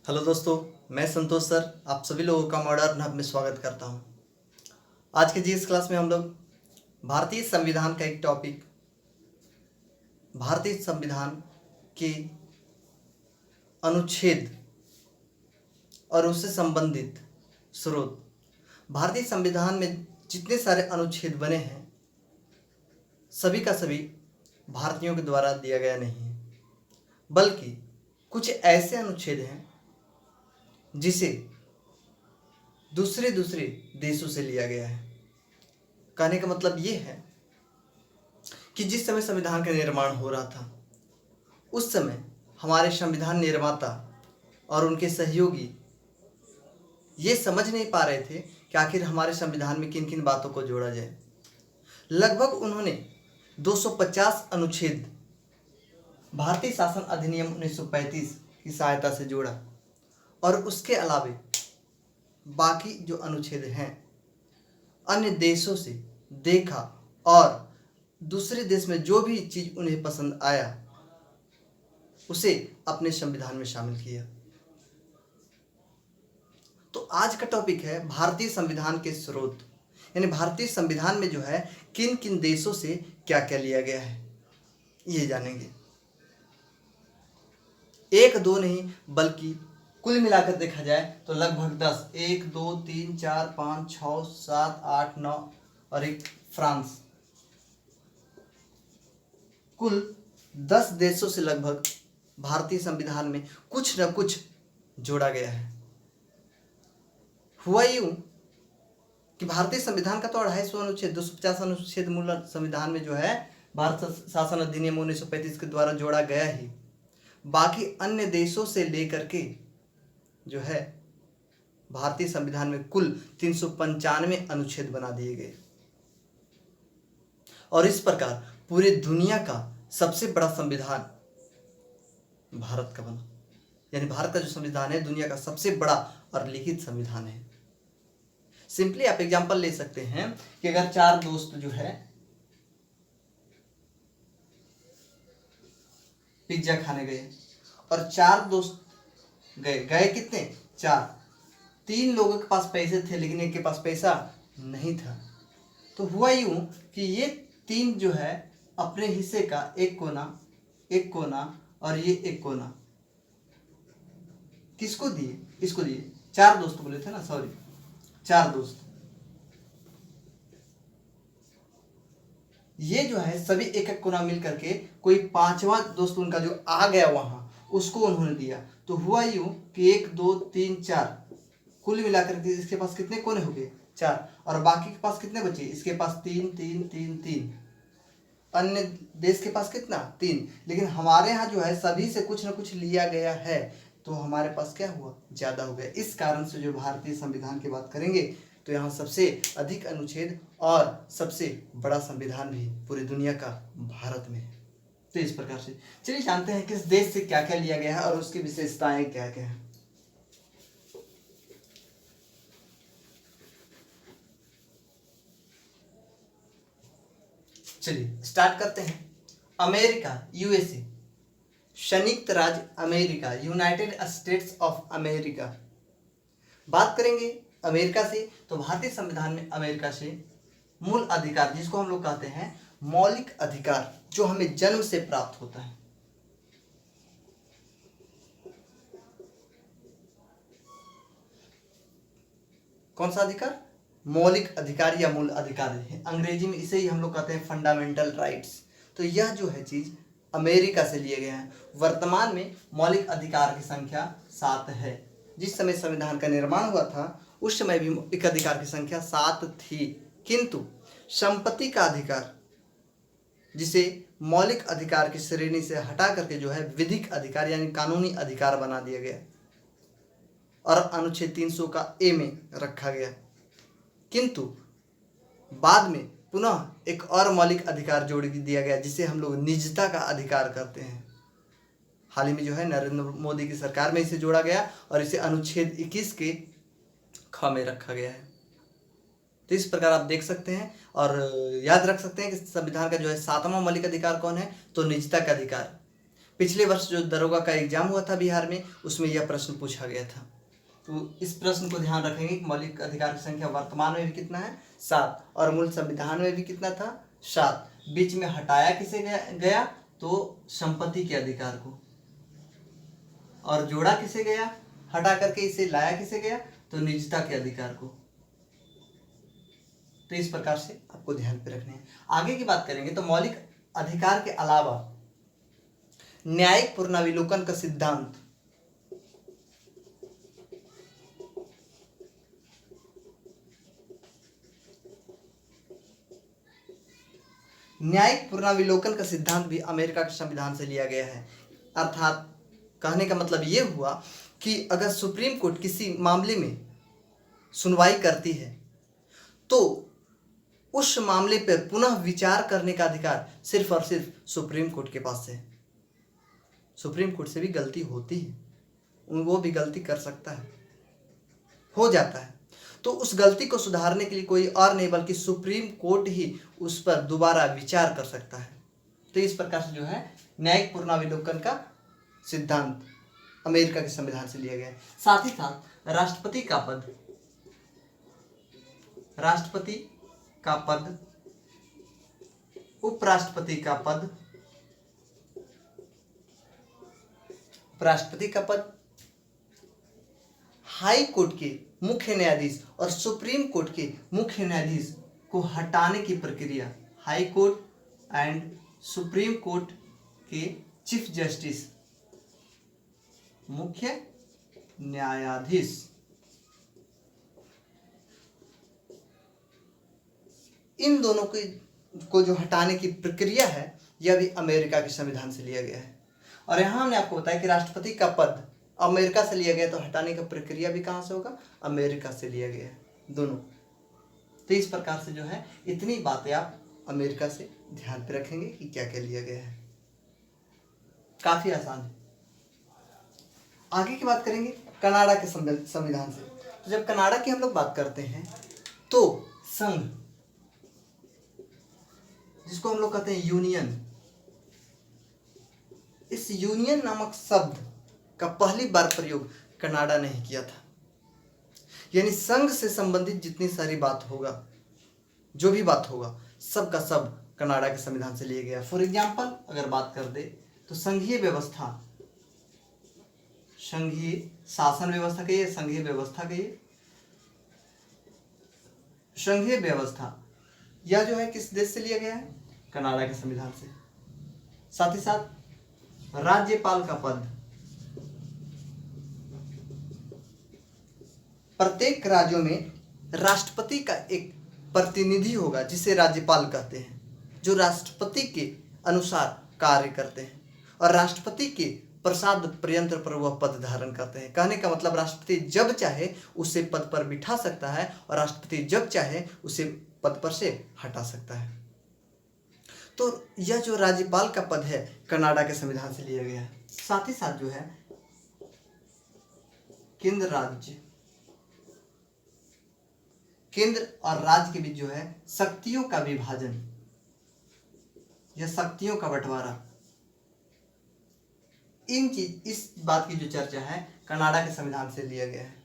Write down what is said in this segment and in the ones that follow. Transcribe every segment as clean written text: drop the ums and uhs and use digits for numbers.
Hello दोस्तों, मैं संतोष sir आप सभी लोगों का मॉडर्न हब में स्वागत करता हूं। आज के जीएस क्लास में हम लोग भारतीय संविधान का एक टॉपिक, भारतीय संविधान के अनुच्छेद और उससे संबंधित स्रोत। भारतीय संविधान में जितने सारे अनुच्छेद बने हैं सभी का सभी भारतीयों के द्वारा दिया गया नहीं है, बल्कि कुछ ऐसे अनुच्छेद हैं जिसे दूसरे दूसरे देशों से लिया गया है। कहने का मतलब ये है कि जिस समय संविधान का निर्माण हो रहा था उस समय हमारे संविधान निर्माता और उनके सहयोगी ये समझ नहीं पा रहे थे कि आखिर हमारे संविधान में किन किन बातों को जोड़ा जाए। लगभग उन्होंने 250 अनुच्छेद भारतीय शासन अधिनियम 1935 की सहायता से जोड़ा और उसके अलावे बाकी जो अनुच्छेद हैं अन्य देशों से देखा और दूसरे देश में जो भी चीज़ उन्हें पसंद आया उसे अपने संविधान में शामिल किया। तो आज का टॉपिक है भारतीय संविधान के स्रोत, यानी भारतीय संविधान में जो है किन किन देशों से क्या क्या लिया गया है ये जानेंगे। एक दो नहीं बल्कि कुल मिलाकर देखा जाए तो लगभग 10, 1 2 3 4 5 6 7 8 9 और एक फ्रांस, कुल 10 देशों से लगभग भारतीय संविधान में कुछ न कुछ जोड़ा गया है। हुआ यूं कि भारतीय संविधान का तो 250 अनुच्छेद 250 अनुच्छेद मूल संविधान में जो है भारत शासन अधिनियम 1935 के द्वारा जोड़ा गया ही, बाकी अन्य देशों से लेकर के जो है भारतीय संविधान में कुल 395 अनुच्छेद बना दिए गए और इस प्रकार पूरे दुनिया का सबसे बड़ा संविधान भारत का बना। यानी भारत का जो संविधान है दुनिया का सबसे बड़ा और लिखित संविधान है। सिंपली आप एग्जांपल ले सकते हैं कि अगर 4 दोस्त जो है पिज्जा खाने गए और 4 दोस्त गए कितने 4, 3 लोगों के पास पैसे थे लेकिन एक के पास पैसा नहीं था। तो हुआ यूं कि ये 3 जो है अपने हिस्से का एक कोना और ये एक कोना किसको दिए, इसको दिए। 4 दोस्त बोले थे ना, सॉरी 4 दोस्त। ये जो है सभी एक एक कोना मिल करके कोई 5वां दोस्त उनका जो आ गया वहां उसको उन्होंने दिया। तो हुआ यूं कि 1 2 3 4 कुल मिलाकर के इसके पास कितने कोने हो गए 4 और बाकी के पास कितने बचे, इसके पास 3 3 3 3, अन्य देश के पास कितना 3, लेकिन हमारे यहाँ जो है सभी से कुछ ना कुछ लिया गया है तो हमारे पास क्या हुआ ज़्यादा हो गया। इस कारण से जो भारतीय संविधान की बात करेंगे तो यहाँ सबसे अधिक अनुच्छेद और सबसे बड़ा संविधान भी पूरी दुनिया का भारत में है। तो इस प्रकार से चलिए जानते हैं किस देश से क्या क्या लिया गया है और उसकी विशेषताएं क्या क्या है। चलिए स्टार्ट करते हैं। अमेरिका यूएसए, संयुक्त राज्य America, United states of America. बात करेंगे अमेरिका से तो भारतीय संविधान में अमेरिका से मूल अधिकार जिसको हम लोग कहते हैं मौलिक अधिकार जो हमें जन्म से प्राप्त होता है, कौन सा अधिकार, मौलिक अधिकार या मूल अधिकार है, अंग्रेजी में इसे ही हम लोग कहते हैं फंडामेंटल राइट्स। तो यह जो है चीज अमेरिका से लिए गए हैं। वर्तमान में मौलिक अधिकार की संख्या 7 है। जिस समय संविधान का निर्माण हुआ था उस समय भी मौलिक अधिकार की संख्या 7 थी, किंतु संपत्ति का अधिकार जिसे मौलिक अधिकार की श्रेणी से हटा करके जो है विधिक अधिकार यानी कानूनी अधिकार बना दिया गया और अनुच्छेद 300 का ए में रखा गया। किंतु बाद में पुनः एक और मौलिक अधिकार जोड़ दिया गया जिसे हम लोग निजता का अधिकार करते हैं। हाल ही में जो है नरेंद्र मोदी की सरकार में इसे जोड़ा गया और इसे अनुच्छेद 21 के ख में रखा गया है। तो इस प्रकार आप देख सकते हैं और याद रख सकते हैं कि संविधान का जो है 7वां मौलिक अधिकार कौन है, तो निजता का अधिकार। पिछले वर्ष जो दरोगा का एग्जाम हुआ था बिहार में, उसमें यह प्रश्न पूछा गया था। तो इस प्रश्न को ध्यान रखेंगे कि मौलिक अधिकार की संख्या वर्तमान में भी कितना है, 7, और मूल संविधान में भी कितना था, 7। बीच में हटाया किसे गया, तो संपत्ति के अधिकार को, और जोड़ा किसे गया, हटा करके इसे लाया किसे गया, तो निजता के अधिकार को। तो इस प्रकार से आपको ध्यान पे रखने हैं। आगे की बात करेंगे तो मौलिक अधिकार के अलावा न्यायिक पुनरावलोकन का सिद्धांत, न्यायिक पुनरावलोकन का सिद्धांत भी अमेरिका के संविधान से लिया गया है। अर्थात कहने का मतलब ये हुआ कि अगर सुप्रीम कोर्ट किसी मामले में सुनवाई करती है तो उस मामले पर पुनः विचार करने का अधिकार सिर्फ और सिर्फ सुप्रीम कोर्ट के पास है। सुप्रीम कोर्ट से भी गलती होती है, वो भी गलती कर सकता है, हो जाता है, तो उस गलती को सुधारने के लिए कोई और नहीं बल्कि सुप्रीम कोर्ट ही उस पर दोबारा विचार कर सकता है। तो इस प्रकार से जो है न्यायिक पुनरावलोकन का सिद्धांत अमेरिका के संविधान से लिया गया है। साथ ही साथ राष्ट्रपति का पद, राष्ट्रपति का पद, उपराष्ट्रपति का पद, उपराष्ट्रपति का पद, हाई कोर्ट के मुख्य न्यायाधीश और सुप्रीम कोर्ट के मुख्य न्यायाधीश को हटाने की प्रक्रिया, high court and supreme court के चीफ जस्टिस, मुख्य न्यायाधीश, इन दोनों को जो हटाने की प्रक्रिया है यह भी अमेरिका के संविधान से लिया गया है। और यहाँ हमने आपको बताया कि राष्ट्रपति का पद अमेरिका से लिया गया, तो हटाने का प्रक्रिया भी कहाँ से होगा, अमेरिका से लिया गया है, दोनों। तो इस प्रकार से जो है इतनी बातें आप अमेरिका से ध्यान पे रखेंगे कि क्या क्या लिया गया है, काफी आसान है। आगे की बात करेंगे कनाडा के संविधान से। तो जब कनाडा की हम लोग बात करते हैं तो संघ, जिसको हम लोग कहते हैं यूनियन, इस यूनियन नामक शब्द का पहली बार प्रयोग कनाडा ने ही किया था। यानी संघ से संबंधित जितनी सारी बात होगा, जो भी बात होगा, सब का सब कनाडा के संविधान से लिया गया। फॉर एग्जाम्पल अगर बात कर दे तो संघीय व्यवस्था, संघीय शासन व्यवस्था कहिए, संघीय व्यवस्था कहिए, संघीय व्यवस्था यह जो है किस देश से लिया गया है, कनाडा के संविधान से। साथ ही साथ राज्यपाल का पद, प्रत्येक राज्यों में राष्ट्रपति का एक प्रतिनिधि होगा जिसे राज्यपाल कहते हैं, जो राष्ट्रपति के अनुसार कार्य करते हैं और राष्ट्रपति के प्रसाद प्रयंत्र पर वह पद धारण करते हैं। कहने का मतलब राष्ट्रपति जब चाहे उसे पद पर बिठा सकता है और राष्ट्रपति जब चाहे उसे पद पर से हटा सकता है। तो यह जो राज्यपाल का पद है कनाडा के संविधान से लिया गया है। साथ ही साथ जो है केंद्र राज्य, केंद्र और राज्य के बीच जो है शक्तियों का विभाजन या शक्तियों का बंटवारा, इस बात की जो चर्चा है कनाडा के संविधान से लिया गया है।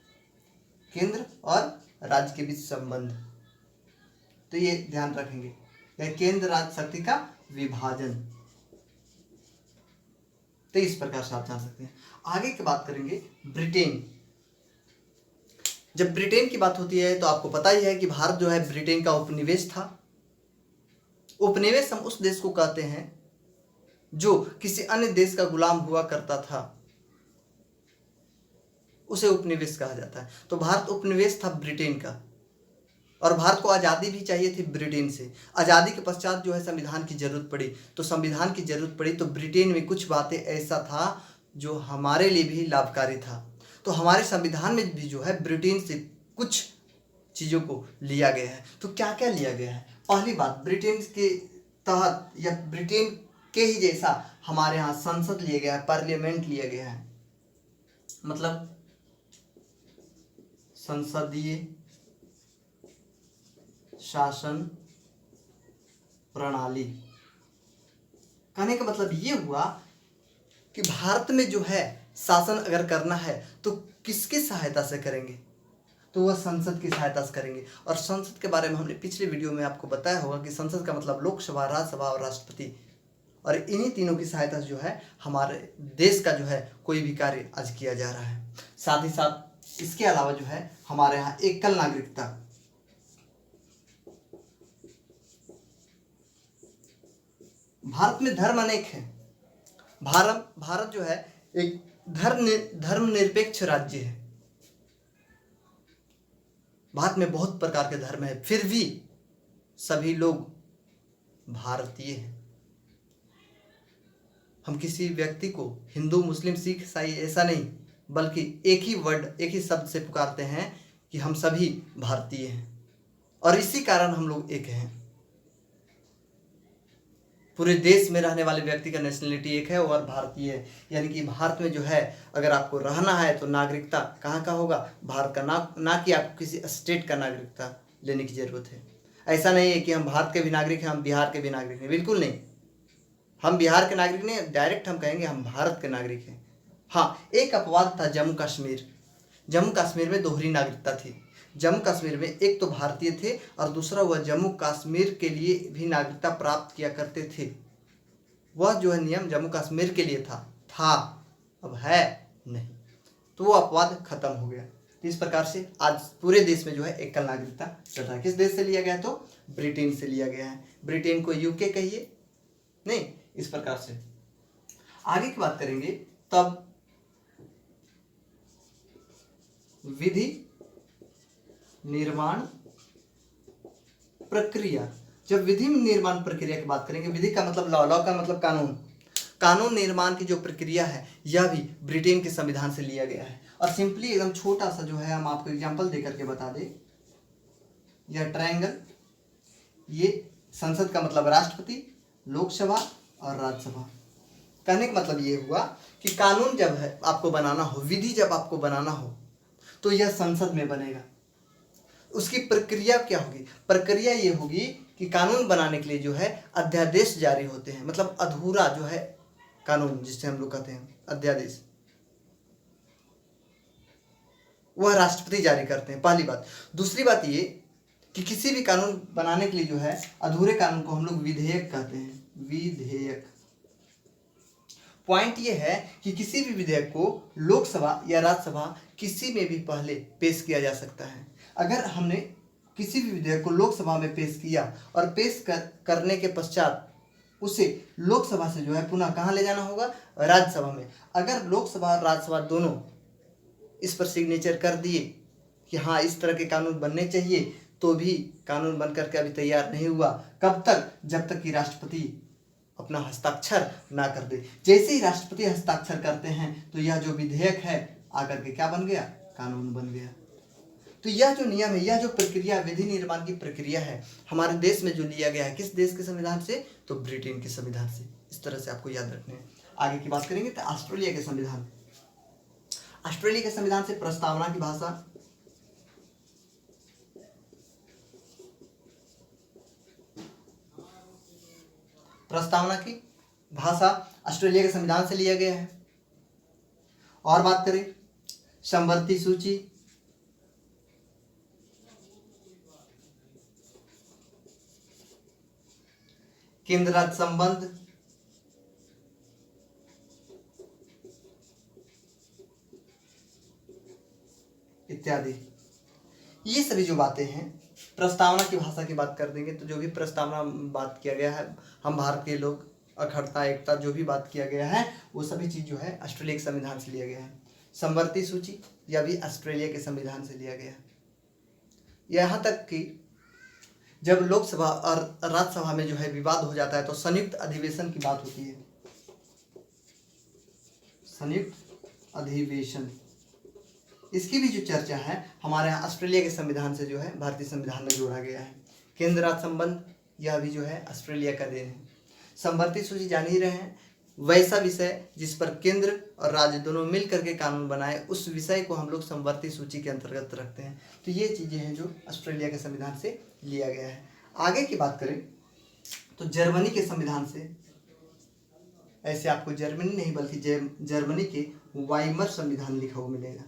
केंद्र और राज्य के बीच संबंध, तो ये ध्यान रखेंगे, यह केंद्र राज्य शक्ति का विभाजन। तो इस प्रकार से आप जान सकते हैं। आगे की बात करेंगे ब्रिटेन। जब ब्रिटेन की बात होती है तो आपको पता ही है कि भारत जो है ब्रिटेन का उपनिवेश था। उपनिवेश हम उस देश को कहते हैं जो किसी अन्य देश का गुलाम हुआ करता था, उसे उपनिवेश कहा जाता है। तो भारत उपनिवेश था ब्रिटेन का, और भारत को आज़ादी भी चाहिए थी ब्रिटेन से। आज़ादी के पश्चात जो है संविधान की जरूरत पड़ी, तो संविधान की जरूरत पड़ी तो ब्रिटेन में कुछ बातें ऐसा था जो हमारे लिए भी लाभकारी था। तो हमारे संविधान में भी जो है ब्रिटेन से कुछ चीज़ों को लिया गया है। तो क्या क्या लिया गया है? पहली बात, ब्रिटेन के तहत या ब्रिटेन के ही जैसा हमारे यहाँ संसद लिया गया है, पार्लियामेंट लिया गया है, मतलब संसदीय शासन प्रणाली। कहने का मतलब ये हुआ कि भारत में जो है शासन अगर करना है तो किसकी सहायता से करेंगे, तो वह संसद की सहायता से करेंगे। और संसद के बारे में हमने पिछले वीडियो में आपको बताया होगा कि संसद का मतलब लोकसभा, राज्यसभा और राष्ट्रपति, और इन्हीं तीनों की सहायता से जो है हमारे देश का जो है कोई भी कार्य आज किया जा रहा है। साथ ही साथ इसके अलावा जो है हमारे यहाँ एकल नागरिकता, भारत में धर्म अनेक है। भारत जो है एक धर्मनिरपेक्ष राज्य है। भारत में बहुत प्रकार के धर्म है, फिर भी सभी लोग भारतीय हैं। हम किसी व्यक्ति को हिंदू, मुस्लिम, सिख, ईसाई ऐसा नहीं, बल्कि एक ही वर्ड, एक ही शब्द से पुकारते हैं कि हम सभी भारतीय हैं, और इसी कारण हम लोग एक हैं। पूरे देश में रहने वाले व्यक्ति का नेशनलिटी एक है और भारतीय है। यानी कि भारत में जो है अगर आपको रहना है तो नागरिकता कहाँ का होगा, भारत का, ना कि आपको किसी स्टेट का नागरिकता लेने की जरूरत है। ऐसा नहीं है कि हम भारत के भी नागरिक हैं, हम बिहार के भी नागरिक हैं, बिल्कुल नहीं। हम बिहार के नागरिक नहीं, डायरेक्ट हम कहेंगे हम भारत के नागरिक हैं। हाँ, एक अपवाद था जम्मू कश्मीर में दोहरी नागरिकता थी। जम्मू कश्मीर में एक तो भारतीय थे और दूसरा वह जम्मू कश्मीर के लिए भी नागरिकता प्राप्त किया करते थे। वह जो है नियम जम्मू कश्मीर के लिए था, अब है नहीं, तो वो अपवाद खत्म हो गया। तो इस प्रकार से आज पूरे देश में जो है एकल नागरिकता चल रहा है। किस देश से लिया गया है, तो ब्रिटेन से लिया गया है। ब्रिटेन को यूके कहिए, नहीं, इस प्रकार से आगे की बात करेंगे। तब विधि निर्माण प्रक्रिया, जब विधि निर्माण प्रक्रिया की बात करेंगे, विधि का मतलब लॉ का मतलब कानून निर्माण की जो प्रक्रिया है यह भी ब्रिटेन के संविधान से लिया गया है। और सिंपली एकदम छोटा सा जो है हम आपको एग्जांपल दे करके बता दें, यह ट्रायंगल, ये संसद का मतलब राष्ट्रपति, लोकसभा और राज्यसभा। कहने का मतलब ये हुआ कि कानून जब है आपको बनाना हो, विधि जब आपको बनाना हो, तो यह संसद में बनेगा। उसकी प्रक्रिया क्या होगी, प्रक्रिया ये होगी कि कानून बनाने के लिए जो है अध्यादेश जारी होते हैं, मतलब अधूरा जो है कानून जिससे हम लोग कहते हैं अध्यादेश, वह राष्ट्रपति जारी करते हैं, पहली बात। दूसरी बात ये कि किसी भी कानून बनाने के लिए जो है अधूरे कानून को हम लोग विधेयक कहते हैं, विधेयक। पॉइंट ये है कि किसी भी विधेयक को लोकसभा या राज्यसभा किसी में भी पहले पेश किया जा सकता है। अगर हमने किसी भी विधेयक को लोकसभा में पेश किया और पेश करने के पश्चात उसे लोकसभा से जो है पुनः कहाँ ले जाना होगा, राज्यसभा में। अगर लोकसभा और राज्यसभा दोनों इस पर सिग्नेचर कर दिए कि हाँ इस तरह के कानून बनने चाहिए, तो भी कानून बनकर के अभी तैयार नहीं हुआ। कब तक, जब तक कि राष्ट्रपति अपना हस्ताक्षर ना कर दे। जैसे ही राष्ट्रपति हस्ताक्षर करते हैं तो यह जो विधेयक है आकर के क्या बन गया, कानून बन गया। तो यह जो नियम है, यह जो प्रक्रिया, विधि निर्माण की प्रक्रिया है, हमारे देश में जो लिया गया है, किस देश के संविधान से, तो ब्रिटेन के संविधान से। इस तरह से आपको याद रखना है। आगे की बात करेंगे तो ऑस्ट्रेलिया के संविधान। ऑस्ट्रेलिया के संविधान से प्रस्तावना की भाषा, ऑस्ट्रेलिया के संविधान से लिया गया है। और बात करें समवर्ती सूची, केंद्र राज्य संबंध, इत्यादि, ये सभी जो बातें हैं। प्रस्तावना की भाषा की बात कर देंगे तो जो भी प्रस्तावना बात किया गया है, हम भारत के लोग, अखंडता, एकता, जो भी बात किया गया है वो सभी चीज़ जो है ऑस्ट्रेलिया के संविधान से लिया गया है। समवर्ती सूची यह भी ऑस्ट्रेलिया के संविधान से लिया गया है। यहाँ तक कि जब लोकसभा और राज्यसभा में जो है विवाद हो जाता है तो संयुक्त अधिवेशन की बात होती है, संयुक्त अधिवेशन। इसकी भी जो चर्चा है हमारे यहाँ ऑस्ट्रेलिया के संविधान से जो है भारतीय संविधान में जोड़ा गया है। केंद्र राज्य संबंध, यह भी जो है ऑस्ट्रेलिया का देन है। समवर्ती सूची जान ही रहे हैं, वैसा विषय जिस पर केंद्र और राज्य दोनों मिल करके कानून बनाए, उस विषय को हम लोग समवर्ती सूची के अंतर्गत रखते हैं। तो ये चीज़ें हैं जो ऑस्ट्रेलिया के संविधान से लिया गया है। आगे की बात करें तो जर्मनी के संविधान से, ऐसे आपको जर्मनी नहीं बल्कि जर्मनी के वाइमर संविधान लिखा हुआ मिलेगा।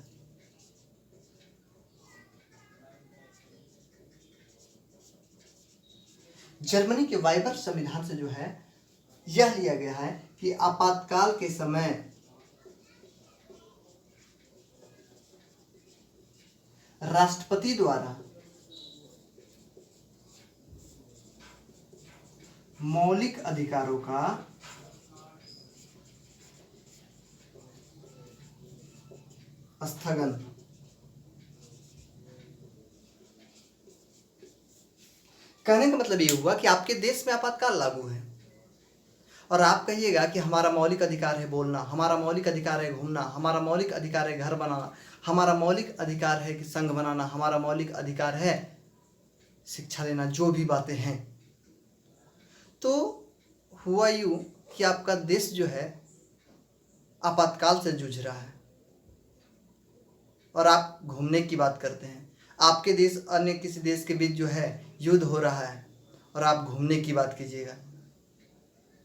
जर्मनी के वाइमर संविधान से जो है यह लिया गया है कि आपातकाल के समय राष्ट्रपति द्वारा मौलिक अधिकारों का स्थगन कहने का मतलब ये हुआ कि आपके देश में आपातकाल लागू है और आप कहिएगा कि हमारा मौलिक अधिकार है बोलना, हमारा मौलिक अधिकार है घूमना, हमारा मौलिक अधिकार है घर बनाना, हमारा मौलिक अधिकार है कि संघ बनाना, हमारा मौलिक अधिकार है शिक्षा लेना, जो भी बातें हैं। तो हुआ यूँ कि आपका देश जो है आपातकाल से जूझ रहा है और आप घूमने की बात करते हैं। आपके देश अन्य किसी देश के बीच जो है युद्ध हो रहा है और आप घूमने की बात कीजिएगा,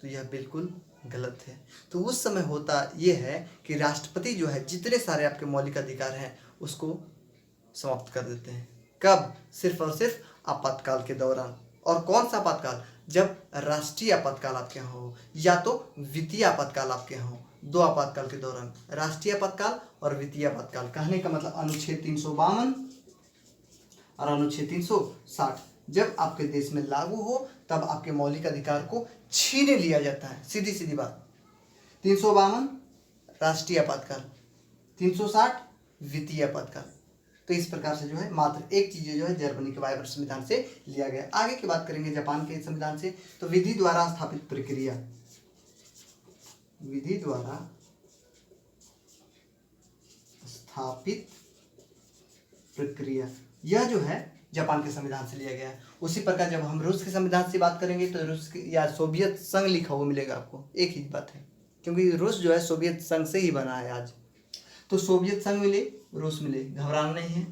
तो यह बिल्कुल गलत है। तो उस समय होता यह है कि राष्ट्रपति जो है जितने सारे आपके मौलिक अधिकार हैं उसको समाप्त कर देते हैं। कब? सिर्फ और सिर्फ आपातकाल के दौरान। और कौन सा आपातकाल? जब राष्ट्रीय आपातकाल आपके यहाँ हो या तो वित्तीय आपातकाल आपके यहाँ हो। दो आपातकाल के दौरान, राष्ट्रीय आपातकाल और वित्तीय आपातकाल। कहने का मतलब अनुच्छेद 352 और अनुच्छेद 360 जब आपके देश में लागू हो तब आपके मौलिक अधिकार को छीन लिया जाता है। सीधी सीधी बात। 352 राष्ट्रीय आपातकाल, 360 वित्तीय आपातकाल। तो इस प्रकार से जो है मात्र एक चीज जो है जर्मनी के वाइमर संविधान से लिया गया। आगे की बात करेंगे जापान के संविधान से। तो विधि द्वारा स्थापित प्रक्रिया, विधि द्वारा स्थापित प्रक्रिया, यह जो है जापान के संविधान से लिया गया है। उसी प्रकार जब हम रूस के संविधान से बात करेंगे तो रूस या सोवियत संघ लिखा हुआ मिलेगा आपको। एक ही बात है, क्योंकि रूस जो है सोवियत संघ से ही बना है आज। तो सोवियत संघ मिले, रूस मिले, घबराना नहीं है।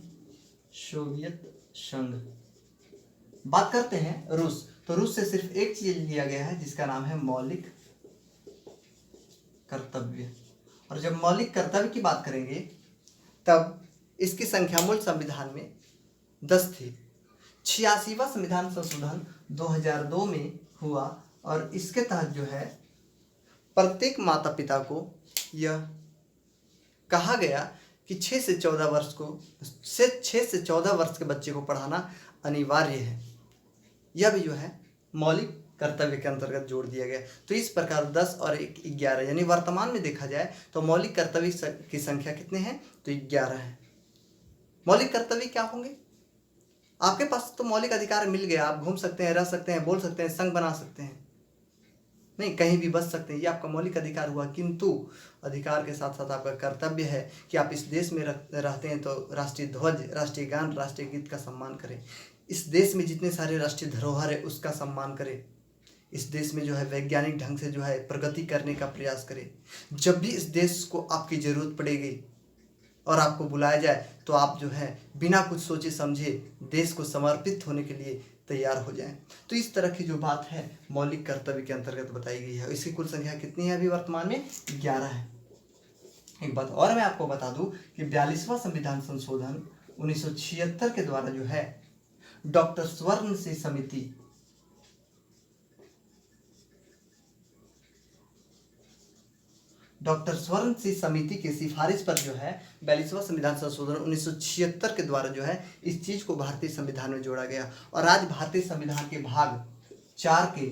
सोवियत संघ बात करते हैं रूस, तो रूस से सिर्फ एक चीज लिया गया है जिसका नाम है मौलिक कर्तव्य। और जब मौलिक कर्तव्य की बात करेंगे तब इसकी संख्या मूल संविधान में 10 थी। 86वां संविधान संशोधन 2002 में हुआ और इसके तहत जो है प्रत्येक माता पिता को यह कहा गया कि 6 से 14 वर्ष के बच्चे को पढ़ाना अनिवार्य है। यह भी जो है मौलिक कर्तव्य के अंतर्गत जोड़ दिया गया। तो इस प्रकार 10 और 1 11, यानी वर्तमान में देखा जाए तो मौलिक कर्तव्य की संख्या कितने हैं? तो 11 है। मौलिक कर्तव्य क्या होंगे? आपके पास तो मौलिक अधिकार मिल गया, आप घूम सकते हैं, रह सकते हैं, बोल सकते हैं, संघ बना सकते हैं, नहीं कहीं भी बच सकते हैं, ये आपका मौलिक अधिकार हुआ। किंतु अधिकार के साथ साथ आपका कर्तव्य है कि आप इस देश में रहते हैं तो राष्ट्रीय ध्वज, राष्ट्रीय गान, राष्ट्रीय गीत का सम्मान करें। इस देश में जितने सारे राष्ट्रीय धरोहर है उसका सम्मान करें। इस देश में जो है वैज्ञानिक ढंग से जो है प्रगति करने का प्रयास करें। जब भी इस देश को आपकी ज़रूरत पड़ेगी और आपको बुलाया जाए तो आप जो है बिना कुछ सोचे समझे देश को समर्पित होने के लिए तैयार हो जाएं। तो इस तरह की जो बात है मौलिक कर्तव्य के अंतर्गत बताई गई है। इसकी कुल संख्या कितनी है? अभी वर्तमान में 11 है। एक बात और मैं आपको बता दूं कि 42वां संविधान संशोधन 1976 के द्वारा जो है डॉक्टर स्वर्ण सिंह समिति की सिफारिश पर जो है 42वां संविधान संशोधन 1976 के द्वारा जो है इस चीज को भारतीय संविधान में जोड़ा गया। और आज भारतीय संविधान के भाग 4 के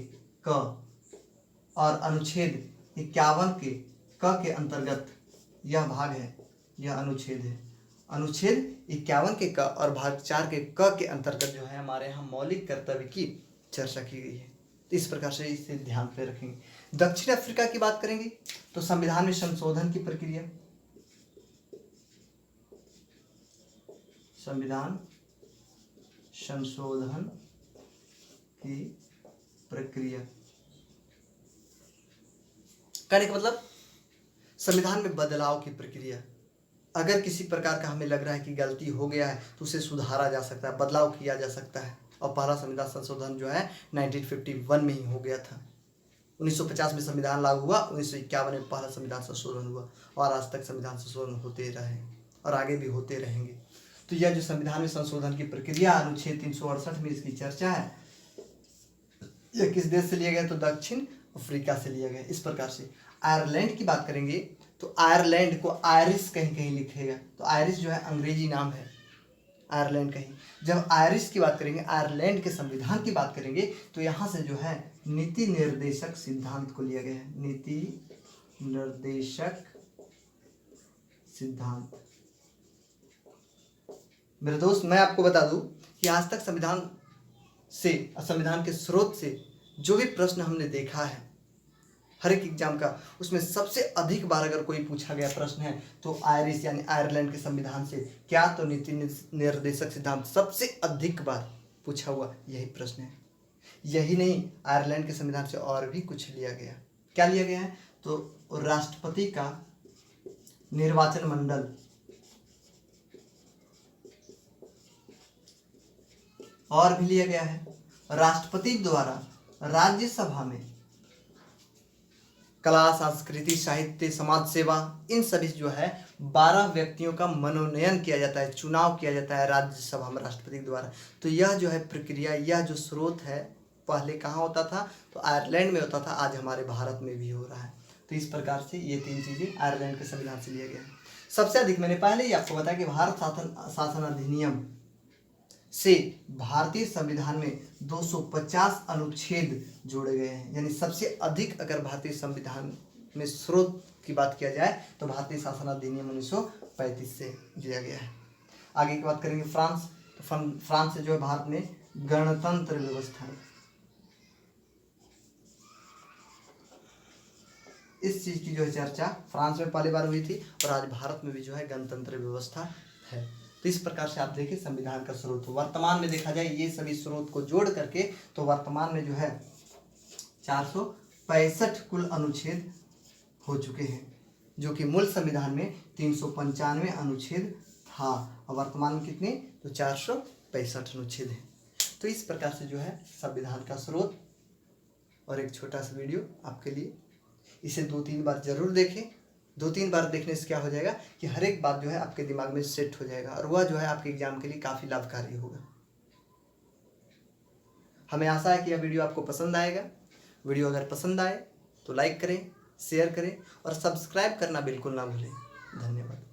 क और अनुच्छेद 51 के क के अंतर्गत यह भाग है, यह अनुच्छेद है। अनुच्छेद 51 के क और भाग 4 के क के अंतर्गत जो है हमारे यहाँ मौलिक कर्तव्य की चर्चा की गई है। इस प्रकार से इसे ध्यान पे रखेंगे। दक्षिण अफ्रीका की बात करेंगे तो संविधान में संशोधन की प्रक्रिया, संविधान संशोधन की प्रक्रिया कहने का मतलब संविधान में बदलाव की प्रक्रिया। अगर किसी प्रकार का हमें लग रहा है कि गलती हो गया है तो उसे सुधारा जा सकता है, बदलाव किया जा सकता है। और पहला संविधान संशोधन जो है 1951 में ही हो गया था। 1950 में संविधान लागू हुआ, 1951 में पहला संविधान संशोधन हुआ और आज तक संविधान संशोधन होते रहे और आगे भी होते रहेंगे। तो यह जो संविधान में संशोधन की प्रक्रिया अनुच्छेद 368 में इसकी चर्चा है। यह किस देश से लिया गया? तो दक्षिण अफ्रीका से लिया गया। इस प्रकार से आयरलैंड की बात करेंगे तो आयरलैंड को आयरिश कहीं कहीं लिखेगा, तो आयरिश जो है अंग्रेजी नाम है, आयरलैंड कहीं। जब आयरिश की बात करेंगे, आयरलैंड के संविधान की बात करेंगे तो यहाँ से जो है नीति निर्देशक सिद्धांत को लिया गया है, नीति निर्देशक सिद्धांत। मेरे दोस्त, मैं आपको बता दूं कि आज तक संविधान के स्रोत से जो भी प्रश्न हमने देखा है हर एक एग्जाम का, उसमें सबसे अधिक बार अगर कोई पूछा गया प्रश्न है तो आयरिश यानी आयरलैंड के संविधान से क्या? तो नीति निर्देशक सिद्धांत सबसे अधिक बार पूछा हुआ यही प्रश्न है। यही नहीं, आयरलैंड के संविधान से और भी कुछ लिया गया। क्या लिया गया है? तो राष्ट्रपति का निर्वाचन मंडल, और भी लिया गया है राष्ट्रपति द्वारा राज्यसभा में कला, संस्कृति, साहित्य, समाज सेवा, इन सभी जो है 12 व्यक्तियों का मनोनयन किया जाता है, चुनाव किया जाता है राज्यसभा में राष्ट्रपति द्वारा। तो यह जो है प्रक्रिया, यह जो स्रोत है, पहले कहाँ होता था? तो आयरलैंड में होता था, आज हमारे भारत में भी हो रहा है। तो इस प्रकार से ये 3 चीज़ें आयरलैंड के संविधान से लिया गया है। सबसे अधिक मैंने पहले ही आपको बताया कि भारत शासन अधिनियम से भारतीय संविधान में 250 अनुच्छेद जोड़े गए हैं, यानी सबसे अधिक अगर भारतीय संविधान में स्रोत की बात किया जाए तो भारतीय शासन अधिनियम 1935 से दिया गया है। आगे की बात करेंगे फ्रांस। तो फ्रांस से जो है भारत में गणतंत्र व्यवस्था है, इस चीज की जो है चर्चा फ्रांस में पहली बार हुई थी और आज भारत में भी जो है गणतंत्र व्यवस्था है। तो इस प्रकार से आप देखिए संविधान का स्रोत वर्तमान में देखा जाए ये सभी स्रोत को जोड़ करके तो वर्तमान में जो है 465 कुल अनुच्छेद हो चुके हैं, जो कि मूल संविधान में 395 अनुच्छेद था और वर्तमान में कितने? तो 465 अनुच्छेद हैं। तो इस प्रकार से जो है संविधान का स्रोत और एक छोटा सा वीडियो आपके लिए, इसे 2-3 बार जरूर देखें। 2-3 बार देखने से क्या हो जाएगा कि हर एक बात जो है आपके दिमाग में सेट हो जाएगा और वह जो है आपके एग्जाम के लिए काफ़ी लाभकारी होगा। हमें आशा है कि यह वीडियो आपको पसंद आएगा। वीडियो अगर पसंद आए तो लाइक करें, शेयर करें और सब्सक्राइब करना बिल्कुल ना भूलें। धन्यवाद।